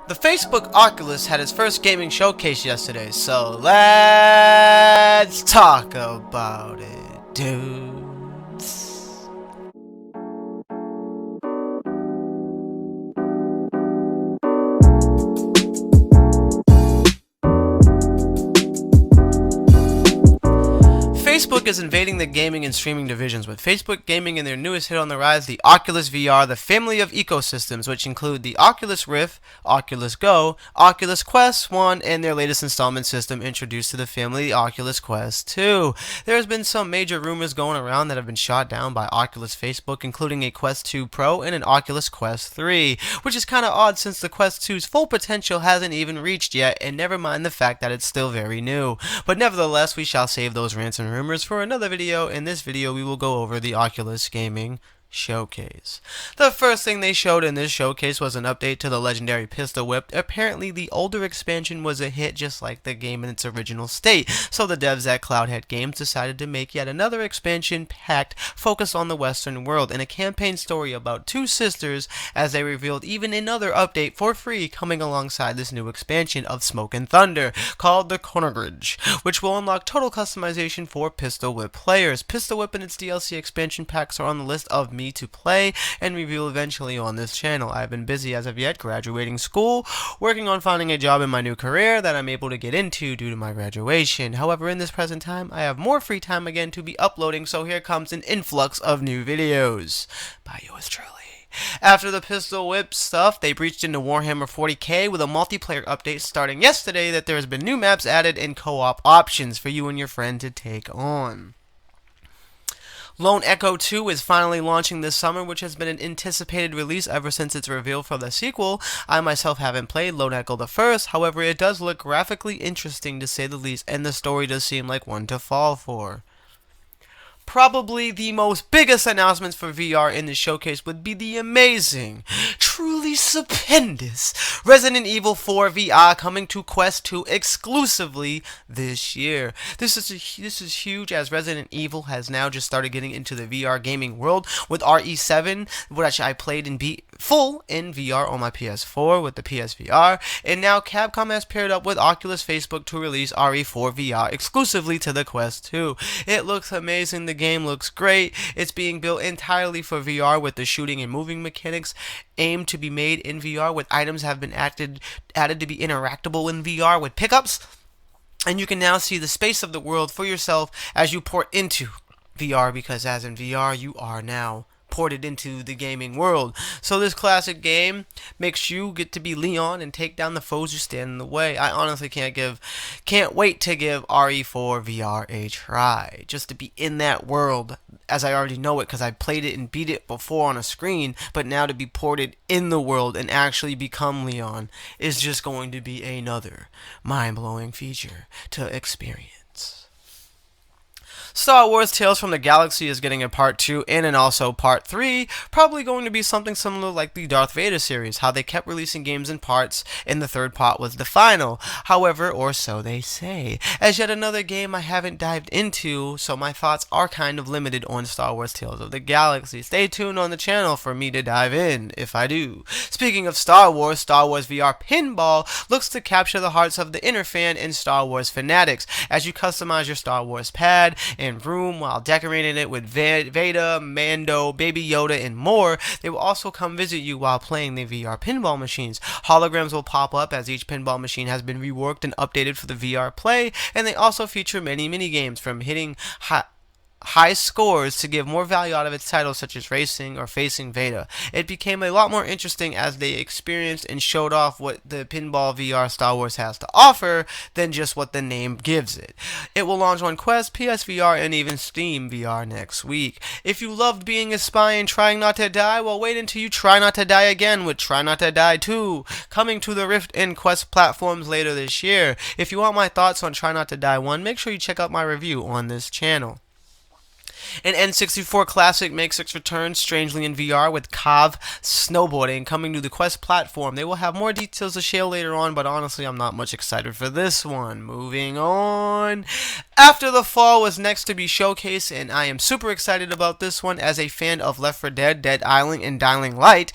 The Facebook Oculus had its first gaming showcase yesterday, so let's talk about it, dudes. Facebook is invading the gaming and streaming divisions, with Facebook Gaming and their newest hit on the rise, the Oculus VR, the family of ecosystems, which include the Oculus Rift, Oculus Go, Oculus Quest 1, and their latest installment system introduced to the family, the Oculus Quest 2. There has been some major rumors going around that have been shot down by Oculus Facebook, including a Quest 2 Pro and an Oculus Quest 3, which is kind of odd since the Quest 2's full potential hasn't even reached yet, and never mind the fact that it's still very new. But nevertheless, we shall save those rants and rumors for another video. In this video, we will go over the Oculus Gaming Showcase. The first thing they showed in this showcase was an update to the legendary Pistol Whip. Apparently, the older expansion was a hit just like the game in its original state, so the devs at Cloudhead Games decided to make yet another expansion packed focused on the Western world and a campaign story about two sisters, as they revealed even another update for free coming alongside this new expansion of Smoke and Thunder called the Cornerbridge, which will unlock total customization for Pistol Whip players. Pistol Whip and its DLC expansion packs are on the list of me to play and review eventually on this channel. I've been busy as of yet graduating school, working on finding a job in my new career that I'm able to get into due to my graduation. However, in this present time, I have more free time again to be uploading, so here comes an influx of new videos by yours truly. After the Pistol Whip stuff, they breached into Warhammer 40k with a multiplayer update starting yesterday that there has been new maps added and co-op options for you and your friend to take on. Lone Echo 2 is finally launching this summer, which has been an anticipated release ever since its reveal for the sequel. I myself haven't played Lone Echo the first, however it does look graphically interesting to say the least, and the story does seem like one to fall for. Probably the most biggest announcements for VR in the showcase would be the amazing, truly stupendous Resident Evil 4 VR coming to Quest 2 exclusively this year. This is huge, as Resident Evil has now just started getting into the VR gaming world with RE7, which I played and beat full in VR on my PS4 with the PSVR, and now Capcom has paired up with Oculus Facebook to release RE4 VR exclusively to the Quest 2. It looks amazing. The game looks great. It's being built entirely for VR with the shooting and moving mechanics aimed to be made in VR, with items have been added to be interactable in VR with pickups, and you can now see the space of the world for yourself as you port into VR, because as in VR you are now ported into the gaming world. So this classic game makes you get to be Leon and take down the foes who stand in the way. I honestly can't wait to give RE4 VR a try, just to be in that world, as I already know it because I played it and beat it before on a screen, but now to be ported in the world and actually become Leon is just going to be another mind-blowing feature to experience. Star Wars Tales from the Galaxy is getting a part 2 and also part 3, probably going to be something similar like the Darth Vader series, how they kept releasing games in parts and the third part was the final. However, or so they say, as yet another game I haven't dived into, so my thoughts are kind of limited on Star Wars Tales of the Galaxy. Stay tuned on the channel for me to dive in, if I do. Speaking of Star Wars VR Pinball looks to capture the hearts of the inner fan and Star Wars fanatics, as you customize your Star Wars pad and room while decorating it with Vader, Mando, Baby Yoda, and more. They will also come visit you while playing the VR pinball machines. Holograms will pop up as each pinball machine has been reworked and updated for the VR play, and they also feature many mini games, from hitting high scores to give more value out of its titles, such as racing or facing Vader. It became a lot more interesting as they experienced and showed off what the Pinball VR Star Wars has to offer than just what the name gives it. It will launch on Quest, PSVR, and even Steam VR next week. If you loved being a spy and trying not to die, well, wait until you try not to die again with Try Not to Die 2, coming to the Rift and Quest platforms later this year. If you want my thoughts on Try Not to Die 1, make sure you check out my review on this channel. An N64 classic makes its return, strangely in VR, with KOV snowboarding coming to the Quest platform. They will have more details to share later on, but honestly, I'm not much excited for this one. Moving on. After the Fall was next to be showcased, and I am super excited about this one as a fan of Left 4 Dead, Dead Island, and Dying Light.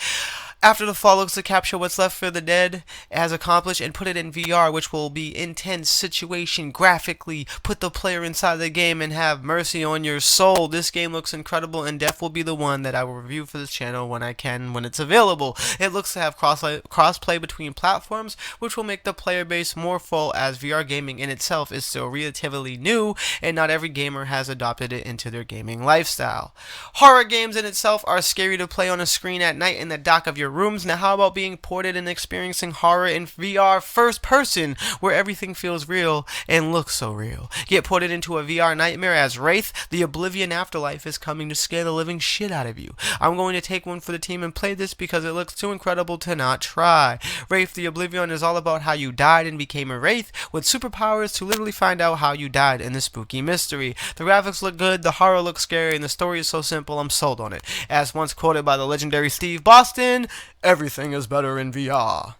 After the Fall looks to capture what's left for the dead as accomplished and put it in VR, which will be intense situation graphically, put the player inside the game and have mercy on your soul. This game looks incredible, and Def will be the one that I will review for this channel when it's available. It looks to have crossplay between platforms, which will make the player base more full, as VR gaming in itself is still relatively new and not every gamer has adopted it into their gaming lifestyle. Horror games in itself are scary to play on a screen at night in the dock of your rooms. Now how about being ported and experiencing horror in VR first person, where everything feels real and looks so real? Get ported into a VR nightmare as Wraith, the Oblivion Afterlife is coming to scare the living shit out of you. I'm going to take one for the team and play this because it looks too incredible to not try. Wraith the Oblivion is all about how you died and became a Wraith with superpowers to literally find out how you died in the spooky mystery. The graphics look good, the horror looks scary, and the story is so simple I'm sold on it. As once quoted by the legendary Steve Boston, everything is better in VR.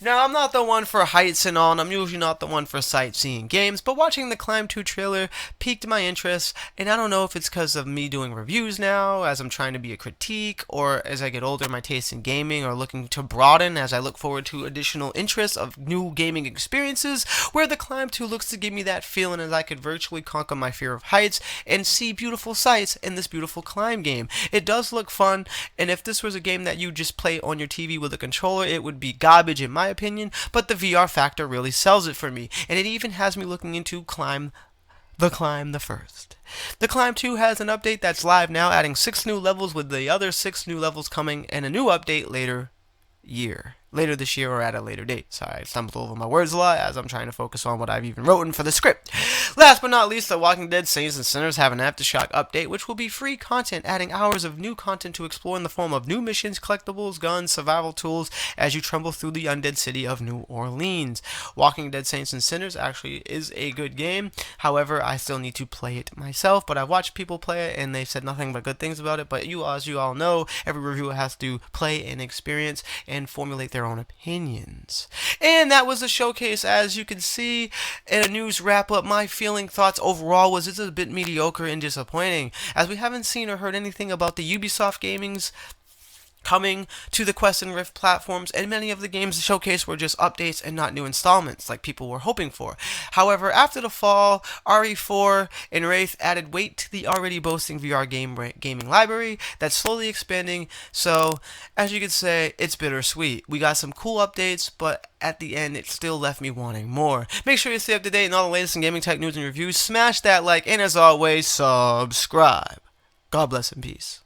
Now, I'm not the one for heights and all, and I'm usually not the one for sightseeing games, but watching the Climb 2 trailer piqued my interest, and I don't know if it's because of me doing reviews now, as I'm trying to be a critique, or as I get older, my taste in gaming are looking to broaden as I look forward to additional interests of new gaming experiences, where the Climb 2 looks to give me that feeling as I could virtually conquer my fear of heights and see beautiful sights in this beautiful climb game. It does look fun, and if this was a game that you just play on your TV with a controller, it would be garbage in my opinion, but the VR factor really sells it for me, and it even has me looking into Climb the First. The Climb 2 has an update that's live now, adding 6 new levels, with the other 6 new levels coming, and a new update later this year or at a later date. Sorry, I stumbled over my words a lot as I'm trying to focus on what I've even written for the script. Last but not least, The Walking Dead Saints and Sinners have an Aftershock update, which will be free content, adding hours of new content to explore in the form of new missions, collectibles, guns, survival tools as you tremble through the undead city of New Orleans. Walking Dead Saints and Sinners actually is a good game. However, I still need to play it myself, but I've watched people play it and they've said nothing but good things about it. But as you all know, every reviewer has to play and experience and formulate their own opinions. And that was the showcase. As you can see in a news wrap up, my thoughts overall was it's a bit mediocre and disappointing, as we haven't seen or heard anything about the Ubisoft gamings coming to the Quest and Rift platforms, and many of the games showcased were just updates and not new installments like people were hoping for. However, after the Fall, RE4 and Wraith added weight to the already boasting VR gaming library that's slowly expanding, so as you could say, it's bittersweet. We got some cool updates, but at the end, it still left me wanting more. Make sure you stay up to date in all the latest in gaming tech news and reviews. Smash that like, and as always, subscribe. God bless and peace.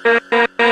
We'll be right back.